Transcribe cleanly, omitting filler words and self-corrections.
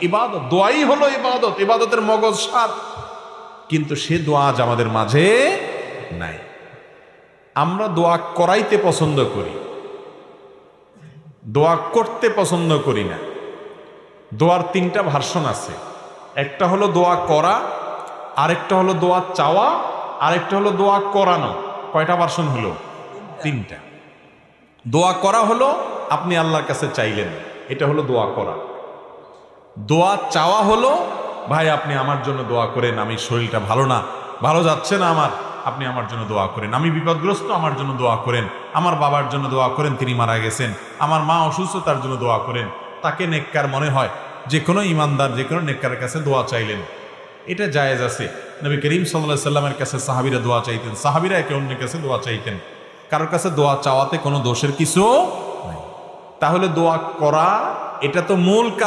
ইবাদত, দোয়াই হলো ইবাদত, ইবাদতের মগজ সার। কিন্তু সে দোয়া আজ আমাদের মাঝে নাই। আমরা দোয়া করাইতে পছন্দ করি, দোয়া করতে পছন্দ করি না। দোয়ার তিনটা ভার্সন আছে। একটা হলো দোয়া করা, আরেকটা হলো দোয়া চাওয়া, আরেকটা হলো দোয়া করানো। কয়টা ভার্সন হলো? তিনটা। দোয়া করা হলো আপনি আল্লাহর কাছে চাইলেন, এটা হলো দোয়া করা। দোয়া চাওয়া হলো ভাই আপনি আমার জন্য দোয়া করেন, আমি শরীরটা ভালো না, ভালো যাচ্ছে না আমার, আপনি আমার জন্য দোয়া করেন। আমি বিপদগ্রস্ত, আমার জন্য দোয়া করেন। আমার বাবার জন্য দোয়া করেন, তিনি মারা গেছেন। আমার মা অসুস্থ, তার জন্য দোয়া করেন। তাকে নেককার মনে হয়, যে কোনো ইমানদার যে কোনো নেককারের কাছে দোয়া চাইলেন, এটা জায়েজ আছে। নবী করিম সাল্লাল্লাহু আলাইহি সাল্লামের কাছে সাহাবীরা দোয়া চাইতেন, সাহাবীরা একে অন্যের কাছে দোয়া চাইতেন। কারোর কাছে দোয়া চাওয়াতে কোনো দোষের কিছু নাই। তাহলে দোয়া করা এটা তো মূল কাজ।